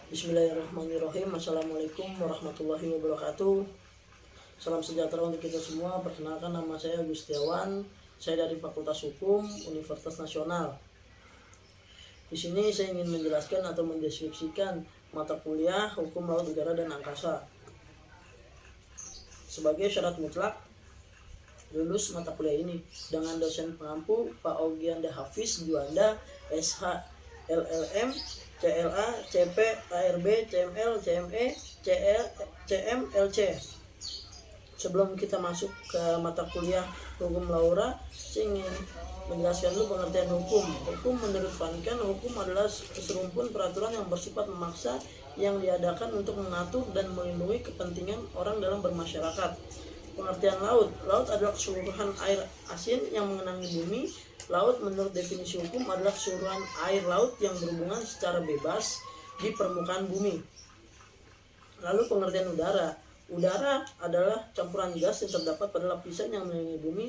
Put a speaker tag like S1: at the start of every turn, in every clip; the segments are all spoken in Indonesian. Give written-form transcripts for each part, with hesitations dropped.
S1: Bismillahirrahmanirrahim. Assalamualaikum warahmatullahi wabarakatuh. Salam sejahtera untuk kita semua. Perkenalkan, nama saya Gustiawan. Saya dari Fakultas Hukum Universitas Nasional. Di sini saya ingin menjelaskan atau mendeskripsikan mata kuliah Hukum Laut, Udara, dan Angkasa. Sebagai syarat mutlak lulus mata kuliah ini dengan dosen pengampu Pak Ogianda Hafiz Juanda, SH, LLM, CLA, CP, ARB, CML, CME, CL, CM, LC. Sebelum kita masuk ke mata kuliah Hukum Laura, saya ingin menjelaskan dulu pengertian hukum. Hukum menurut Vankan, hukum adalah serumpun peraturan yang bersifat memaksa yang diadakan untuk mengatur dan melindungi kepentingan orang dalam bermasyarakat. Pengertian laut. Laut adalah keseluruhan air asin yang mengenangi bumi. Laut menurut definisi hukum adalah keseluruhan air laut yang berhubungan secara bebas di permukaan bumi. Lalu pengertian udara. Udara adalah campuran gas yang terdapat pada lapisan yang mengelilingi bumi.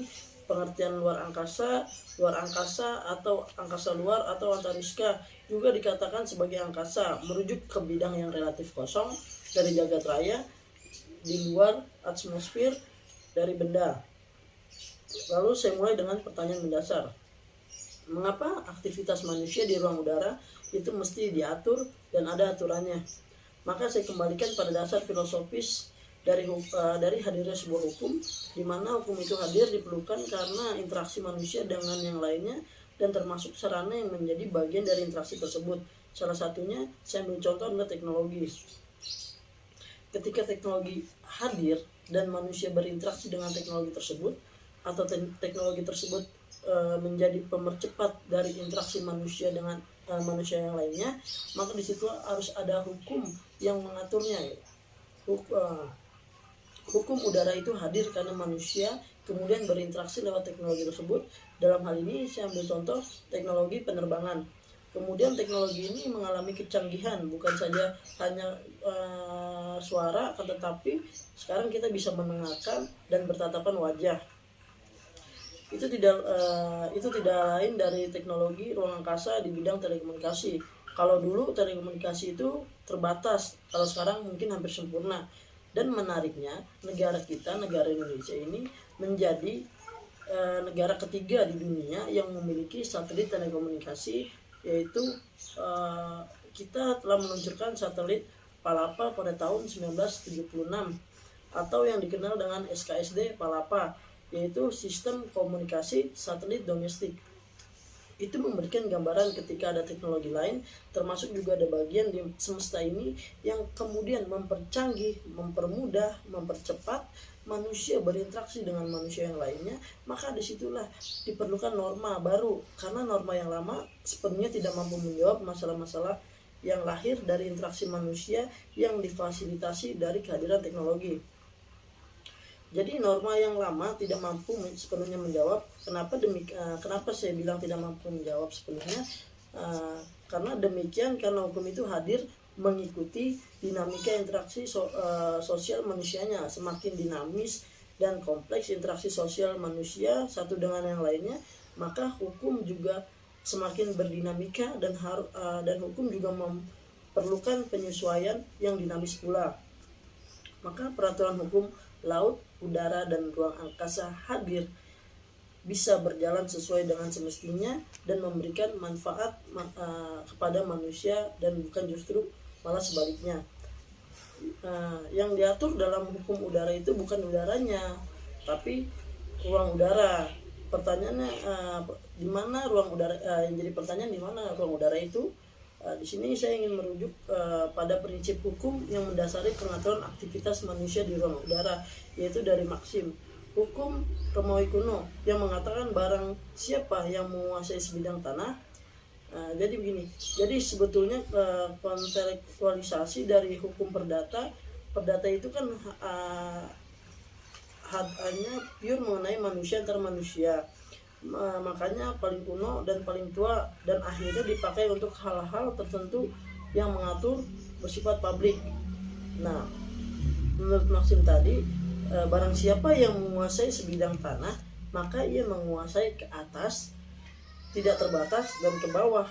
S1: Pengertian luar angkasa atau angkasa luar atau antariska juga dikatakan sebagai angkasa, merujuk ke bidang yang relatif kosong dari jagat raya di luar atmosfer dari benda. Lalu saya mulai dengan pertanyaan mendasar. Mengapa aktivitas manusia di ruang udara itu mesti diatur dan ada aturannya? Maka saya kembalikan pada dasar filosofis dari hadirnya sebuah hukum, di mana hukum itu hadir diperlukan karena interaksi manusia dengan yang lainnya dan termasuk sarana yang menjadi bagian dari interaksi tersebut. Salah satunya saya ambil contoh adalah teknologi. Ketika teknologi hadir dan manusia berinteraksi dengan teknologi tersebut, atau teknologi tersebut menjadi pemercepat dari interaksi manusia dengan manusia yang lainnya, maka di situ harus ada hukum yang mengaturnya. Hukum udara itu hadir karena manusia kemudian berinteraksi lewat teknologi tersebut. Dalam hal ini saya ambil contoh teknologi penerbangan. Kemudian teknologi ini mengalami kecanggihan, bukan saja hanya suara, tetapi sekarang kita bisa mendengarkan dan bertatapan wajah. Itu tidak lain dari teknologi ruang angkasa di bidang telekomunikasi. Kalau dulu telekomunikasi itu terbatas, kalau sekarang mungkin hampir sempurna. Dan menariknya, negara Indonesia ini menjadi negara ketiga di dunia yang memiliki satelit telekomunikasi, yaitu kita telah meluncurkan satelit Palapa pada tahun 1976 atau yang dikenal dengan SKSD Palapa, yaitu sistem komunikasi satelit domestik. Itu memberikan gambaran ketika ada teknologi lain, termasuk juga ada bagian di semesta ini yang kemudian mempercanggih, mempermudah, mempercepat manusia berinteraksi dengan manusia yang lainnya, maka disitulah diperlukan norma baru, karena norma yang lama sepenuhnya tidak mampu menjawab masalah-masalah yang lahir dari interaksi manusia yang difasilitasi dari kehadiran teknologi. Jadi norma yang lama tidak mampu sepenuhnya menjawab. Kenapa saya bilang tidak mampu menjawab sepenuhnya? Karena hukum itu hadir mengikuti dinamika interaksi sosial manusianya. Semakin dinamis dan kompleks interaksi sosial manusia satu dengan yang lainnya, maka hukum juga semakin berdinamika dan hukum juga memerlukan penyesuaian yang dinamis pula. Maka peraturan hukum laut, udara, dan ruang angkasa hadir bisa berjalan sesuai dengan semestinya dan memberikan manfaat kepada manusia dan bukan justru malah sebaliknya. Yang diatur dalam hukum udara itu bukan udaranya, tapi ruang udara. Pertanyaannya di mana ruang udara? Yang jadi pertanyaan, di mana ruang udara itu? Di sini saya ingin merujuk pada prinsip hukum yang mendasari pengaturan aktivitas manusia di ruang udara, yaitu dari maksim hukum Romawi kuno yang mengatakan barang siapa yang menguasai sebidang tanah. Jadi begini, jadi sebetulnya kontekstualisasi dari hukum perdata itu kan hanya pure mengenai manusia antar manusia. Makanya paling kuno dan paling tua dan akhirnya dipakai untuk hal-hal tertentu yang mengatur bersifat publik. Nah, menurut maksim tadi, barang siapa yang menguasai sebidang tanah, maka ia menguasai ke atas, tidak terbatas, dan ke bawah.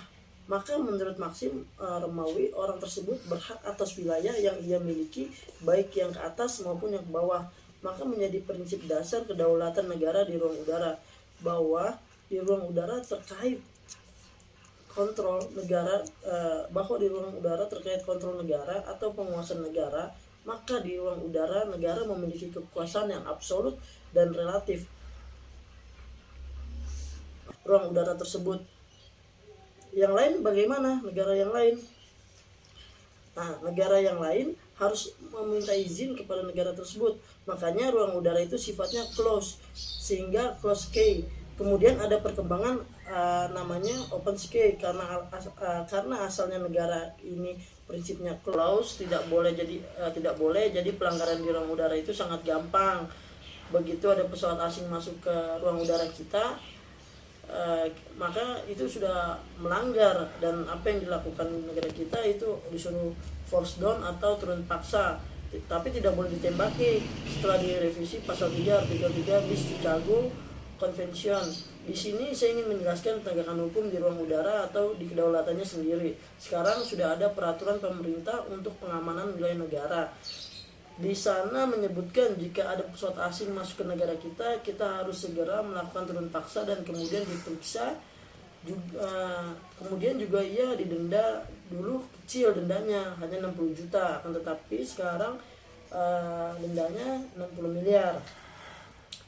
S1: Maka menurut Maxim Romawi, orang tersebut berhak atas wilayah yang ia miliki, baik yang ke atas maupun yang ke bawah. Maka menjadi prinsip dasar kedaulatan negara di ruang udara, bahwa di ruang udara terkait kontrol negara, bahwa di ruang udara terkait kontrol negara atau penguasaan negara, maka di ruang udara negara memiliki kekuasaan yang absolut dan relatif ruang udara tersebut. Yang lain bagaimana? Negara yang lain, negara yang lain harus meminta izin kepada negara tersebut. Makanya ruang udara itu sifatnya close, sehingga close sky. Kemudian ada perkembangan namanya open sky, karena asalnya negara ini prinsipnya close, tidak boleh jadi pelanggaran di ruang udara itu sangat gampang. Begitu ada pesawat asing masuk ke ruang udara kita, maka itu sudah melanggar, dan apa yang dilakukan negara kita itu disuruh force down atau turun paksa, tapi tidak boleh ditembaki setelah direvisi pasal 3 artikel 3 bis Chicago Convention. Di sini saya ingin menjelaskan penegakan hukum di ruang udara atau di kedaulatannya sendiri. Sekarang sudah ada peraturan pemerintah untuk pengamanan wilayah negara. Di sana menyebutkan jika ada pesawat asing masuk ke negara kita, kita harus segera melakukan turun paksa dan kemudian diperiksa. Kemudian juga ia didenda. Dulu kecil dendanya, hanya 60 juta, akan tetapi sekarang dendanya 60 miliar.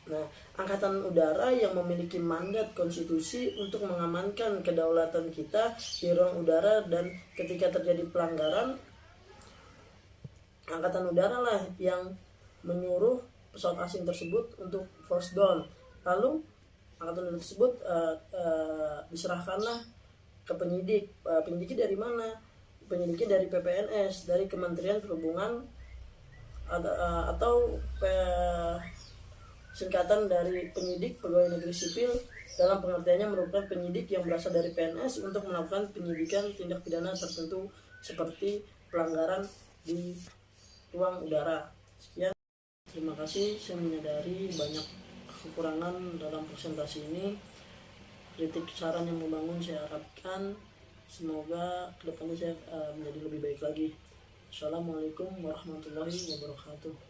S1: Nah, Angkatan Udara yang memiliki mandat konstitusi untuk mengamankan kedaulatan kita di ruang udara, dan ketika terjadi pelanggaran, Angkatan Udara lah yang menyuruh pesawat asing tersebut untuk force down. Lalu Angkatan Udara tersebut diserahkanlah ke penyidik. Penyidiknya dari mana? Penyidiknya dari PPNS, dari Kementerian Perhubungan, atau singkatan dari penyidik pegawai negeri sipil, dalam pengertiannya merupakan penyidik yang berasal dari PNS untuk melakukan penyidikan tindak pidana tertentu seperti pelanggaran di ruang udara. Sekian, terima kasih. Saya menyadari banyak kekurangan dalam presentasi ini. Kritik saran yang membangun saya harapkan semoga kedepannya saya menjadi lebih baik lagi. Assalamualaikum warahmatullahi wabarakatuh.